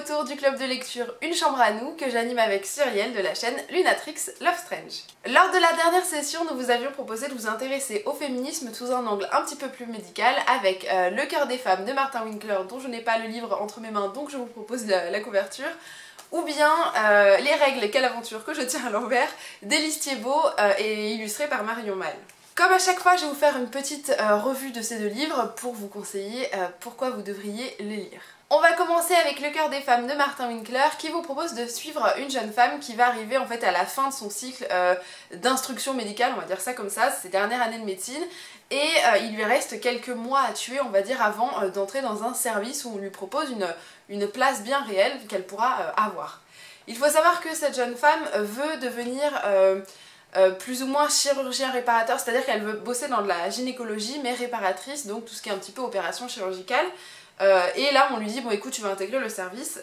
retour du club de lecture Une chambre à nous que j'anime avec Cyrielle de la chaîne Lunatrix Love Strange. Lors de la dernière session, nous vous avions proposé de vous intéresser au féminisme sous un angle un petit peu plus médical avec Le cœur des femmes de Martin Winkler, dont je n'ai pas le livre entre mes mains donc je vous propose la couverture, ou bien Les règles, quelle aventure que je tiens à l'envers d'Élise Thiebaud et illustré par Marion Malle. Comme à chaque fois, je vais vous faire une petite revue de ces deux livres pour vous conseiller pourquoi vous devriez les lire. On va commencer avec Le cœur des femmes de Martin Winkler qui vous propose de suivre une jeune femme qui va arriver en fait à la fin de son cycle d'instruction médicale, on va dire ça comme ça, ses dernières années de médecine, et il lui reste quelques mois à tuer, on va dire, avant d'entrer dans un service où on lui propose une place bien réelle qu'elle pourra avoir. Il faut savoir que cette jeune femme veut devenir plus ou moins chirurgien réparateur, c'est-à-dire qu'elle veut bosser dans de la gynécologie mais réparatrice, donc tout ce qui est un petit peu opération chirurgicale. Et là on lui dit bon écoute, tu vas intégrer le service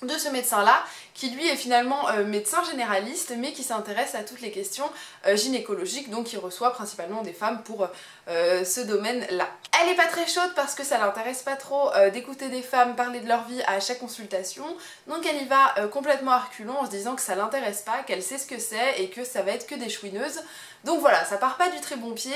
de ce médecin là qui lui est finalement médecin généraliste mais qui s'intéresse à toutes les questions gynécologiques, donc il reçoit principalement des femmes pour ce domaine là. Elle est pas très chaude parce que ça l'intéresse pas trop d'écouter des femmes parler de leur vie à chaque consultation, donc elle y va complètement à reculons en se disant que ça l'intéresse pas, qu'elle sait ce que c'est et que ça va être que des chouineuses. Donc voilà, ça part pas du très bon pied.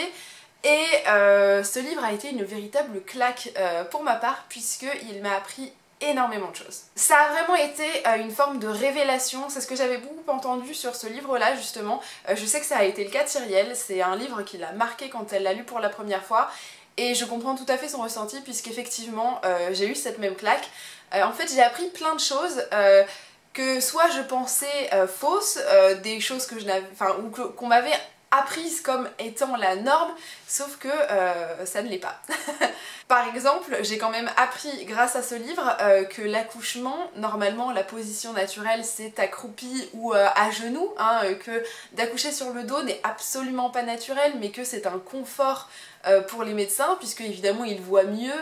Et ce livre a été une véritable claque pour ma part puisqu'il m'a appris énormément de choses. Ça a vraiment été une forme de révélation, c'est ce que j'avais beaucoup entendu sur ce livre-là justement. Je sais que ça a été le cas de Cyrielle, c'est un livre qui l'a marqué quand elle l'a lu pour la première fois et je comprends tout à fait son ressenti puisqu'effectivement j'ai eu cette même claque. En fait j'ai appris plein de choses que soit je pensais fausses, des choses que je n'avais, enfin, ou qu'on m'avait apprise comme étant la norme, sauf que ça ne l'est pas. Par exemple, j'ai quand même appris grâce à ce livre que l'accouchement, normalement la position naturelle c'est accroupi ou à genoux, hein, que d'accoucher sur le dos n'est absolument pas naturel mais que c'est un confort pour les médecins puisque évidemment ils voient mieux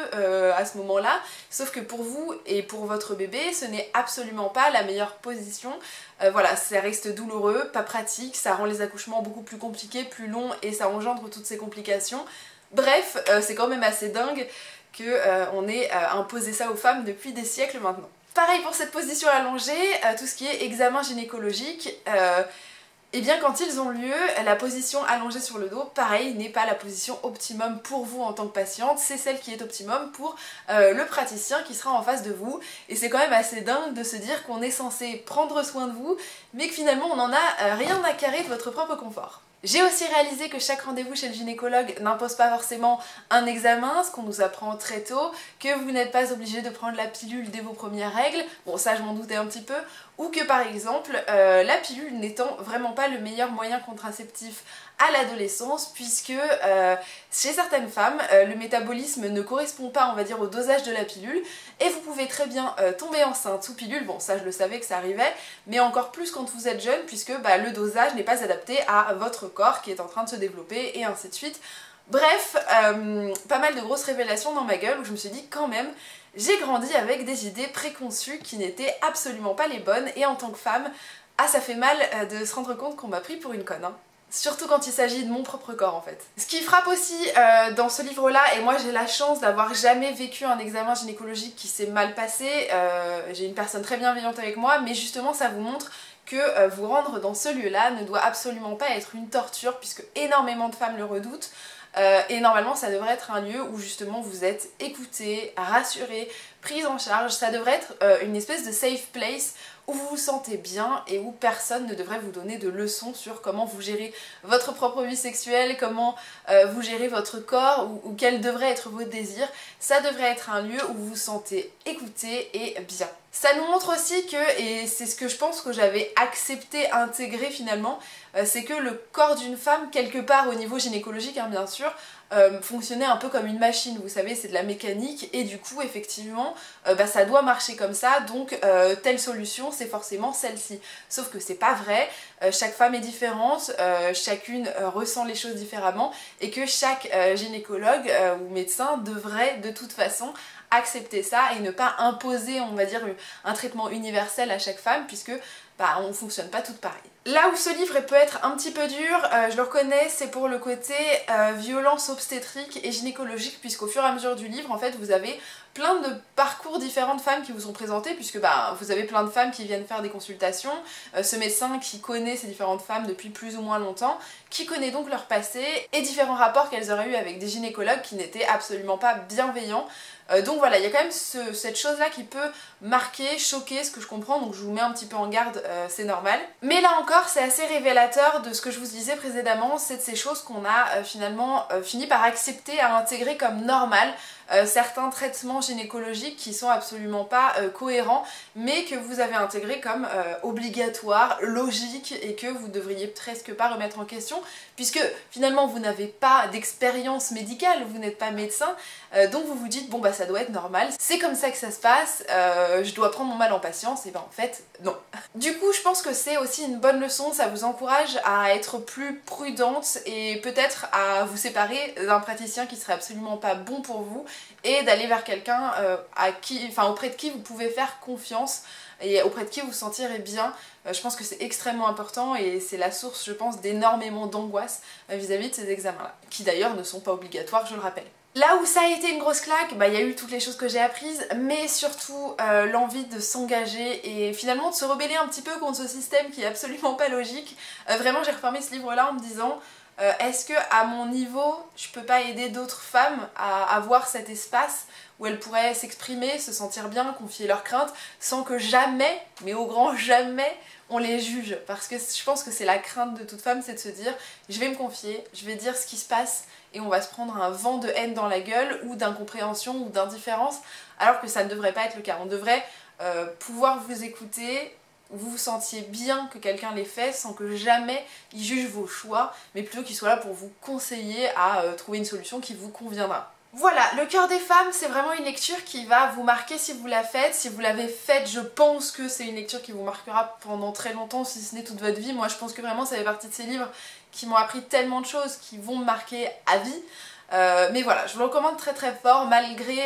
à ce moment là, sauf que pour vous et pour votre bébé ce n'est absolument pas la meilleure position. Voilà, ça reste douloureux, pas pratique, ça rend les accouchements beaucoup plus compliqués, plus longs et ça engendre toutes ces complications. Bref, c'est quand même assez dingue qu'on ait imposé ça aux femmes depuis des siècles maintenant. Pareil pour cette position allongée, tout ce qui est examen gynécologique, et bien quand ils ont lieu, la position allongée sur le dos, pareil, n'est pas la position optimum pour vous en tant que patiente, c'est celle qui est optimum pour le praticien qui sera en face de vous. Et c'est quand même assez dingue de se dire qu'on est censé prendre soin de vous, mais que finalement on n'en a rien à carrer de votre propre confort. J'ai aussi réalisé que chaque rendez-vous chez le gynécologue n'impose pas forcément un examen, ce qu'on nous apprend très tôt, que vous n'êtes pas obligé de prendre la pilule dès vos premières règles, bon ça je m'en doutais un petit peu, ou que par exemple la pilule n'étant vraiment pas le meilleur moyen contraceptif à l'adolescence puisque chez certaines femmes le métabolisme ne correspond pas, on va dire, au dosage de la pilule et vous pouvez très bien tomber enceinte sous pilule, bon ça je le savais que ça arrivait, mais encore plus quand vous êtes jeune puisque le dosage n'est pas adapté à votre corps qui est en train de se développer et ainsi de suite. Bref, pas mal de grosses révélations dans ma gueule où je me suis dit quand même, j'ai grandi avec des idées préconçues qui n'étaient absolument pas les bonnes et en tant que femme, ça fait mal de se rendre compte qu'on m'a pris pour une conne, hein. Surtout quand il s'agit de mon propre corps en fait. Ce qui frappe aussi dans ce livre là, et moi j'ai la chance d'avoir jamais vécu un examen gynécologique qui s'est mal passé, j'ai une personne très bienveillante avec moi, mais justement ça vous montre que vous rendre dans ce lieu là ne doit absolument pas être une torture puisque énormément de femmes le redoutent. Et normalement ça devrait être un lieu où justement vous êtes écouté, rassuré, prise en charge, ça devrait être une espèce de safe place où vous vous sentez bien et où personne ne devrait vous donner de leçons sur comment vous gérez votre propre vie sexuelle, comment vous gérez votre corps ou quels devraient être vos désirs. Ça devrait être un lieu où vous vous sentez écouté et bien. Ça nous montre aussi que, et c'est ce que je pense que j'avais accepté, intégré finalement, c'est que le corps d'une femme, quelque part au niveau gynécologique hein, bien sûr, fonctionnait un peu comme une machine, vous savez, c'est de la mécanique et du coup effectivement ça doit marcher comme ça, donc telle solution c'est forcément celle-ci. Sauf que c'est pas vrai, chaque femme est différente, chacune ressent les choses différemment et que chaque gynécologue ou médecin devrait de toute façon accepter ça et ne pas imposer, on va dire, un traitement universel à chaque femme puisque bah on fonctionne pas toutes pareilles. Là où ce livre peut être un petit peu dur, je le reconnais, c'est pour le côté violence obstétrique et gynécologique, puisqu'au fur et à mesure du livre, en fait, vous avez plein de parcours différents de femmes qui vous sont présentées, puisque bah, vous avez plein de femmes qui viennent faire des consultations, ce médecin qui connaît ces différentes femmes depuis plus ou moins longtemps, qui connaît donc leur passé, et différents rapports qu'elles auraient eu avec des gynécologues qui n'étaient absolument pas bienveillants. Donc voilà, il y a quand même cette chose-là qui peut marquer, choquer, ce que je comprends, donc je vous mets un petit peu en garde, c'est normal. Mais là encore, c'est assez révélateur de ce que je vous disais précédemment, c'est de ces choses qu'on a finalement fini par accepter, à intégrer comme normal. Certains traitements gynécologiques qui sont absolument pas cohérents, mais que vous avez intégrés comme obligatoires, logiques, et que vous devriez presque pas remettre en question, puisque finalement vous n'avez pas d'expérience médicale, vous n'êtes pas médecin, donc vous vous dites bon bah ça doit être normal, c'est comme ça que ça se passe, je dois prendre mon mal en patience, et ben en fait non. Du coup je pense que c'est aussi une bonne leçon, ça vous encourage à être plus prudente et peut-être à vous séparer d'un praticien qui serait absolument pas bon pour vous, et d'aller vers quelqu'un auprès de qui vous pouvez faire confiance et auprès de qui vous vous sentirez bien. Je pense que c'est extrêmement important et c'est la source, je pense, d'énormément d'angoisse vis-à-vis de ces examens-là, qui d'ailleurs ne sont pas obligatoires, je le rappelle. Là où ça a été une grosse claque, bah, y a eu toutes les choses que j'ai apprises, mais surtout l'envie de s'engager et finalement de se rebeller un petit peu contre ce système qui est absolument pas logique. Vraiment j'ai refermé ce livre-là en me disant est-ce que à mon niveau, je peux pas aider d'autres femmes à avoir cet espace où elles pourraient s'exprimer, se sentir bien, confier leurs craintes, sans que jamais, mais au grand jamais, on les juge. Parce que je pense que c'est la crainte de toute femme, c'est de se dire je vais me confier, je vais dire ce qui se passe, et on va se prendre un vent de haine dans la gueule, ou d'incompréhension, ou d'indifférence, alors que ça ne devrait pas être le cas. On devrait pouvoir vous écouter, vous vous sentiez bien que quelqu'un l'ait fait sans que jamais il juge vos choix, mais plutôt qu'il soit là pour vous conseiller à trouver une solution qui vous conviendra. Voilà, Le Cœur des femmes, c'est vraiment une lecture qui va vous marquer si vous la faites. Si vous l'avez faite, je pense que c'est une lecture qui vous marquera pendant très longtemps, si ce n'est toute votre vie. Moi, je pense que vraiment, ça fait partie de ces livres qui m'ont appris tellement de choses, qui vont me marquer à vie. Mais voilà, je vous le recommande très très fort malgré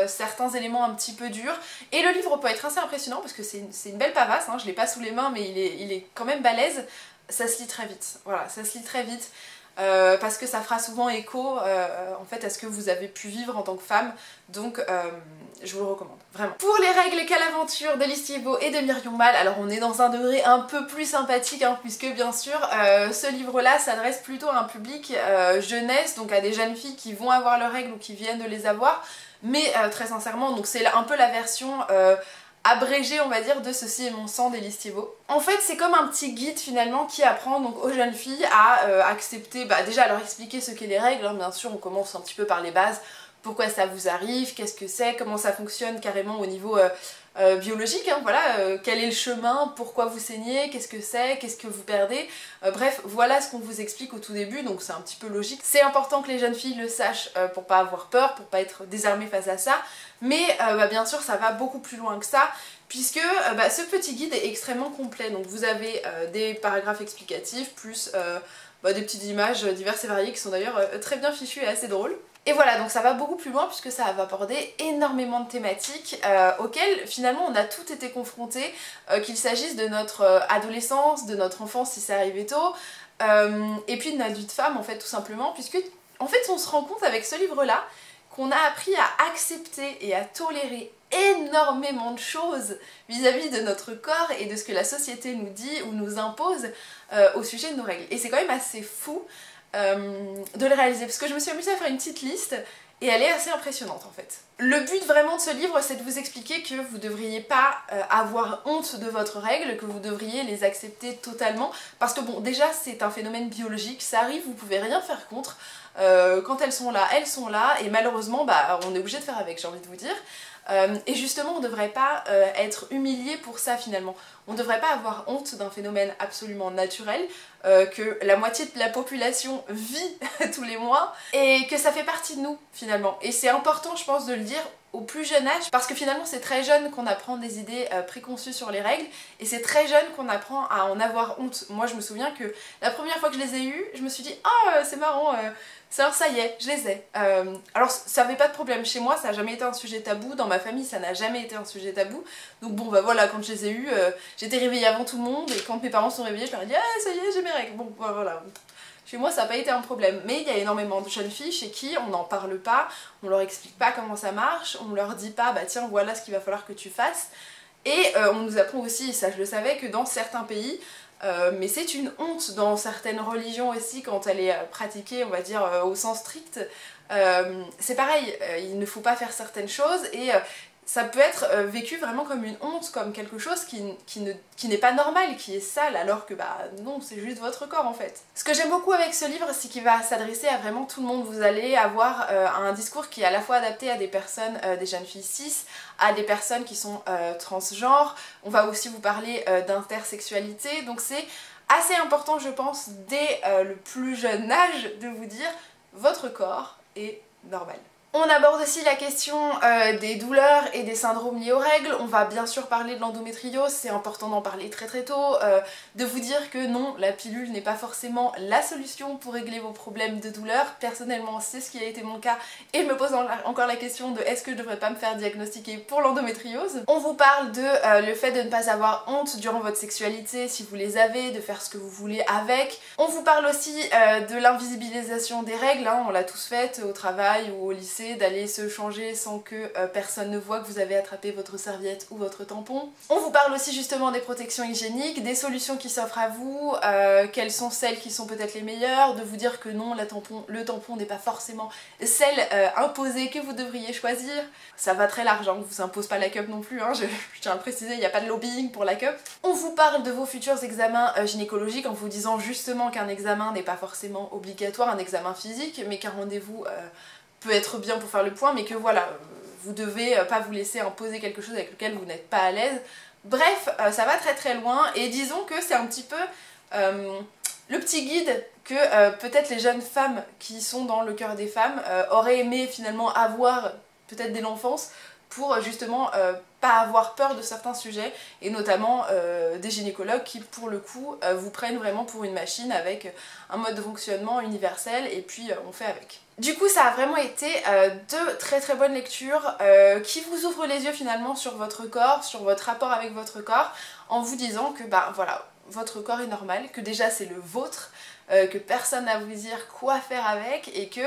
certains éléments un petit peu durs. Et le livre peut être assez impressionnant parce que c'est une belle pavasse, hein, je l'ai pas sous les mains mais il est quand même balèze. Ça se lit très vite, voilà, ça se lit très vite. Parce que ça fera souvent écho en fait à ce que vous avez pu vivre en tant que femme, donc je vous le recommande, vraiment. Pour les règles quelle aventure d'Elise Thiébaut et de Myrion Mal, alors on est dans un degré un peu plus sympathique, hein, puisque bien sûr ce livre-là s'adresse plutôt à un public jeunesse, donc à des jeunes filles qui vont avoir leurs règles ou qui viennent de les avoir, mais très sincèrement, donc c'est un peu la version abrégé on va dire de Ceci est mon sang d'Elise Thiébaut. En fait c'est comme un petit guide finalement qui apprend donc aux jeunes filles à accepter, déjà à leur expliquer ce qu'est les règles, hein, bien sûr on commence un petit peu par les bases, pourquoi ça vous arrive, qu'est-ce que c'est, comment ça fonctionne carrément au niveau biologique, hein, voilà, quel est le chemin, pourquoi vous saignez, qu'est-ce que c'est, qu'est-ce que vous perdez, bref voilà ce qu'on vous explique au tout début, donc c'est un petit peu logique. C'est important que les jeunes filles le sachent pour pas avoir peur, pour pas être désarmées face à ça, mais bien sûr ça va beaucoup plus loin que ça, puisque ce petit guide est extrêmement complet, donc vous avez des paragraphes explicatifs, plus des petites images diverses et variées qui sont d'ailleurs très bien fichues et assez drôles. Et voilà, donc ça va beaucoup plus loin puisque ça va aborder énormément de thématiques auxquelles finalement on a toutes été confrontés, qu'il s'agisse de notre adolescence, de notre enfance si c'est arrivé tôt, et puis de notre vie de femme en fait tout simplement, puisque en fait on se rend compte avec ce livre-là qu'on a appris à accepter et à tolérer énormément de choses vis-à-vis de notre corps et de ce que la société nous dit ou nous impose au sujet de nos règles. Et c'est quand même assez fou de le réaliser, parce que je me suis amusée à faire une petite liste et elle est assez impressionnante en fait. Le but vraiment de ce livre, c'est de vous expliquer que vous ne devriez pas avoir honte de votre règle, que vous devriez les accepter totalement, parce que bon, déjà c'est un phénomène biologique, ça arrive, vous pouvez rien faire contre, quand elles sont là, et malheureusement on est obligé de faire avec, j'ai envie de vous dire. Et justement on ne devrait pas être humilié pour ça finalement. On ne devrait pas avoir honte d'un phénomène absolument naturel, que la moitié de la population vit tous les mois, et que ça fait partie de nous finalement. Et c'est important je pense de le dire au plus jeune âge, parce que finalement c'est très jeune qu'on apprend des idées préconçues sur les règles, et c'est très jeune qu'on apprend à en avoir honte. Moi je me souviens que la première fois que je les ai eues, je me suis dit « Ah c'est marrant, Alors ça y est, je les ai. Alors ça avait pas de problème chez moi, ça a jamais été un sujet tabou, dans ma famille ça n'a jamais été un sujet tabou. Donc bon bah voilà, quand je les ai eus, j'étais réveillée avant tout le monde et quand mes parents sont réveillés, je leur ai dit ah ça y est j'ai mes règles. Bon bah, voilà. Chez moi ça n'a pas été un problème, mais il y a énormément de jeunes filles chez qui on n'en parle pas, on leur explique pas comment ça marche, on leur dit pas bah tiens voilà ce qu'il va falloir que tu fasses. Et on nous apprend aussi, et ça je le savais, que dans certains pays, mais c'est une honte dans certaines religions aussi quand elle est pratiquée on va dire au sens strict, c'est pareil, il ne faut pas faire certaines choses et ça peut être vécu vraiment comme une honte, comme quelque chose qui n'est pas normal, qui est sale, alors que bah non, c'est juste votre corps en fait. Ce que j'aime beaucoup avec ce livre, c'est qu'il va s'adresser à vraiment tout le monde. Vous allez avoir un discours qui est à la fois adapté à des personnes, des jeunes filles cis, à des personnes qui sont transgenres. On va aussi vous parler d'intersexualité, donc c'est assez important je pense dès le plus jeune âge de vous dire votre corps est normal. On aborde aussi la question des douleurs et des syndromes liés aux règles. On va bien sûr parler de l'endométriose, c'est important d'en parler très très tôt, de vous dire que non, la pilule n'est pas forcément la solution pour régler vos problèmes de douleur. Personnellement, c'est ce qui a été mon cas et je me pose encore la question de est-ce que je devrais pas me faire diagnostiquer pour l'endométriose. On vous parle de le fait de ne pas avoir honte durant votre sexualité si vous les avez, de faire ce que vous voulez avec. On vous parle aussi de l'invisibilisation des règles, hein, on l'a tous faite au travail ou au lycée, d'aller se changer sans que personne ne voit que vous avez attrapé votre serviette ou votre tampon. On vous parle aussi justement des protections hygiéniques, des solutions qui s'offrent à vous, quelles sont celles qui sont peut-être les meilleures, de vous dire que non, le tampon n'est pas forcément celle imposée que vous devriez choisir. Ça va très large, hein, on vous impose pas la cup non plus, hein, je tiens à le préciser, il n'y a pas de lobbying pour la cup. On vous parle de vos futurs examens gynécologiques en vous disant justement qu'un examen n'est pas forcément obligatoire, un examen physique, mais qu'un rendez-vous peut être bien pour faire le point, mais que voilà, vous devez pas vous laisser imposer quelque chose avec lequel vous n'êtes pas à l'aise. Bref, ça va très très loin, et disons que c'est un petit peu le petit guide que peut-être les jeunes femmes qui sont dans le cœur des femmes auraient aimé finalement avoir peut-être dès l'enfance, pour justement pas avoir peur de certains sujets, et notamment des gynécologues qui pour le coup vous prennent vraiment pour une machine avec un mode de fonctionnement universel et puis on fait avec. Du coup ça a vraiment été deux très très bonnes lectures qui vous ouvrent les yeux finalement sur votre corps, sur votre rapport avec votre corps, en vous disant que bah voilà, votre corps est normal, que déjà c'est le vôtre, que personne n'a à vous dire quoi faire avec, et que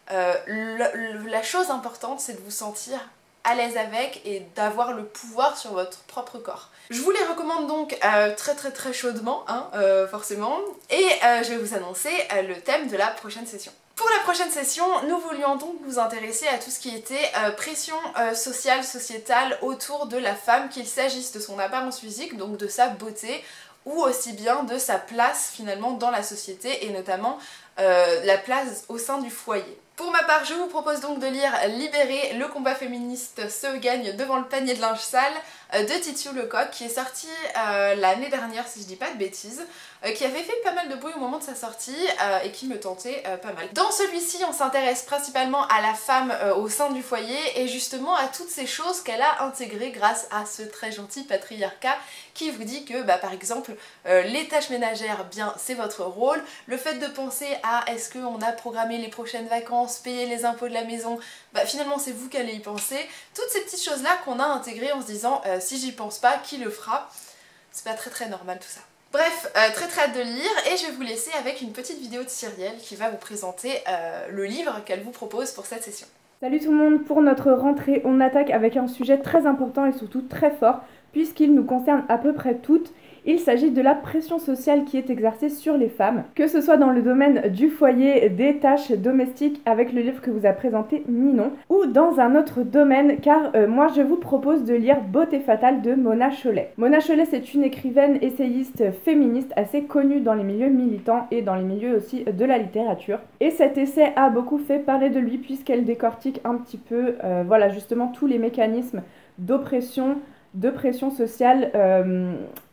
la chose importante c'est de vous sentir à l'aise avec et d'avoir le pouvoir sur votre propre corps. Je vous les recommande donc très très très chaudement, hein, forcément, et je vais vous annoncer le thème de la prochaine session. Pour la prochaine session, nous voulions donc nous intéresser à tout ce qui était pression sociale, sociétale autour de la femme, qu'il s'agisse de son apparence physique, donc de sa beauté, ou aussi bien de sa place finalement dans la société, et notamment la place au sein du foyer. Pour ma part, je vous propose donc de lire Libéré, le combat féministe se gagne devant le panier de linge sale de Titiou Lecoq, qui est sorti l'année dernière si je dis pas de bêtises, qui avait fait pas mal de bruit au moment de sa sortie et qui me tentait pas mal. Dans celui-ci, on s'intéresse principalement à la femme au sein du foyer et justement à toutes ces choses qu'elle a intégrées grâce à ce très gentil patriarcat qui vous dit que bah, par exemple les tâches ménagères, bien c'est votre rôle, le fait de penser à est-ce qu'on a programmé les prochaines vacances, payer les impôts de la maison, bah finalement c'est vous qui allez y penser. Toutes ces petites choses là qu'on a intégrées en se disant si j'y pense pas, qui le fera? C'est pas très très normal tout ça. Bref, très très hâte de lire, et je vais vous laisser avec une petite vidéo de Cyrielle qui va vous présenter le livre qu'elle vous propose pour cette session. Salut tout le monde, pour notre rentrée, on attaque avec un sujet très important et surtout très fort, puisqu'il nous concerne à peu près toutes. Il s'agit de la pression sociale qui est exercée sur les femmes, que ce soit dans le domaine du foyer, des tâches domestiques avec le livre que vous a présenté Ninon, ou dans un autre domaine, car moi je vous propose de lire Beauté fatale de Mona Chollet. Mona Chollet, c'est une écrivaine essayiste féministe assez connue dans les milieux militants et dans les milieux aussi de la littérature. Et cet essai a beaucoup fait parler de lui puisqu'elle décortique un petit peu voilà, justement tous les mécanismes d'oppression, de pression sociale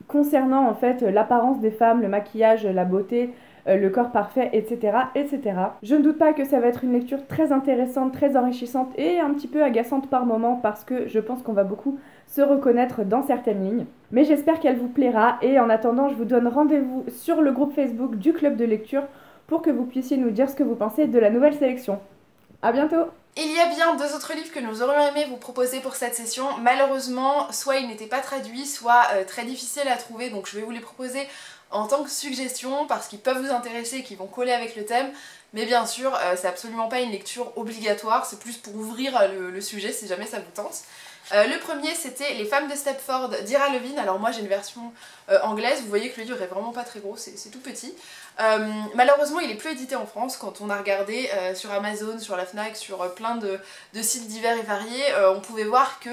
concernant en fait l'apparence des femmes, le maquillage, la beauté, le corps parfait, etc., etc. Je ne doute pas que ça va être une lecture très intéressante, très enrichissante et un petit peu agaçante par moments parce que je pense qu'on va beaucoup se reconnaître dans certaines lignes. Mais j'espère qu'elle vous plaira, et en attendant, je vous donne rendez-vous sur le groupe Facebook du Club de lecture pour que vous puissiez nous dire ce que vous pensez de la nouvelle sélection. À bientôt! Il y a bien 2 autres livres que nous aurions aimé vous proposer pour cette session. Malheureusement, soit ils n'étaient pas traduits, soit très difficiles à trouver, donc je vais vous les proposer en tant que suggestion parce qu'ils peuvent vous intéresser et qu'ils vont coller avec le thème. Mais bien sûr, c'est absolument pas une lecture obligatoire, c'est plus pour ouvrir le sujet si jamais ça vous tente. Le premier c'était Les femmes de Stepford d'Ira Levin. Alors moi j'ai une version anglaise, vous voyez que le livre est vraiment pas très gros, c'est tout petit. Malheureusement il est plus édité en France. Quand on a regardé sur Amazon, sur la Fnac, sur plein de sites divers et variés, on pouvait voir que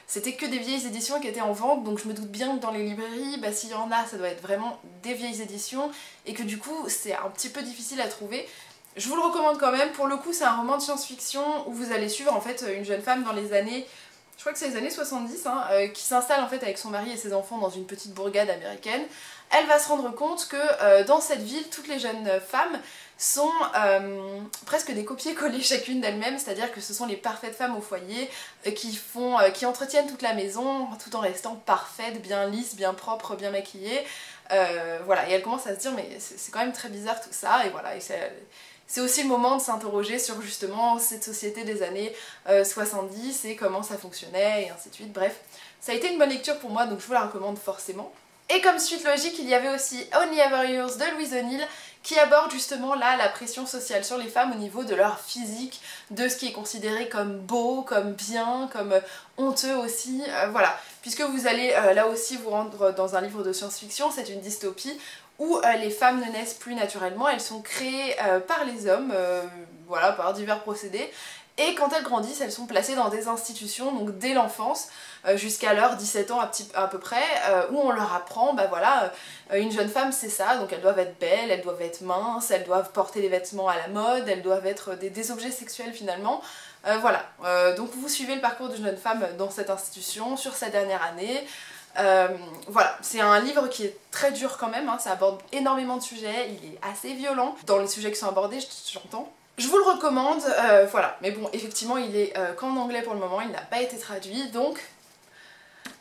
c'était que des vieilles éditions qui étaient en vente, donc je me doute bien que dans les librairies, bah, s'il y en a, ça doit être vraiment des vieilles éditions, et que du coup c'est un petit peu difficile à trouver. Je vous le recommande quand même. Pour le coup c'est un roman de science-fiction où vous allez suivre en fait une jeune femme dans les années, je crois que c'est les années 70, qui s'installe en fait avec son mari et ses enfants dans une petite bourgade américaine. Elle va se rendre compte que dans cette ville, toutes les jeunes femmes sont presque des copier-coller chacune d'elles-mêmes, c'est-à-dire que ce sont les parfaites femmes au foyer qui entretiennent toute la maison tout en restant parfaites, bien lisses, bien propres, bien maquillées. Voilà, et elle commence à se dire mais c'est quand même très bizarre tout ça, et voilà, et c'est aussi le moment de s'interroger sur justement cette société des années 70 et comment ça fonctionnait et ainsi de suite. Bref, ça a été une bonne lecture pour moi, donc je vous la recommande forcément. Et comme suite logique, il y avait aussi Only Ever Yours de Louise O'Neill qui aborde justement là la pression sociale sur les femmes au niveau de leur physique, de ce qui est considéré comme beau, comme bien, comme honteux aussi, voilà. Puisque vous allez là aussi vous rendre dans un livre de science-fiction, c'est une dystopie où les femmes ne naissent plus naturellement, elles sont créées par les hommes, voilà, par divers procédés. Et quand elles grandissent, elles sont placées dans des institutions, donc dès l'enfance, jusqu'à leurs 17 ans à peu près, où on leur apprend, bah voilà, une jeune femme c'est ça, donc elles doivent être belles, elles doivent être minces, elles doivent porter des vêtements à la mode, elles doivent être des objets sexuels finalement. Voilà, donc vous suivez le parcours d'une jeune femme dans cette institution, sur sa dernière année. Voilà, c'est un livre qui est très dur quand même, ça aborde énormément de sujets, il est assez violent dans les sujets qui sont abordés, j'entends. Je vous le recommande, voilà, mais bon, effectivement il est qu'en anglais pour le moment, il n'a pas été traduit, donc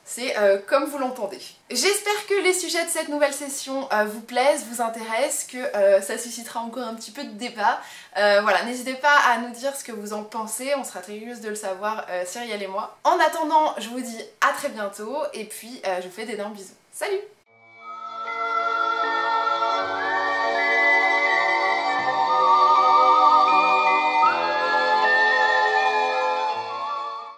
c'est comme vous l'entendez. J'espère que les sujets de cette nouvelle session vous plaisent, vous intéressent, que ça suscitera encore un petit peu de débat. Voilà, n'hésitez pas à nous dire ce que vous en pensez, on sera très curieuse de le savoir, Cyrielle et moi. En attendant, je vous dis à très bientôt, et puis je vous fais d'énormes bisous. Salut!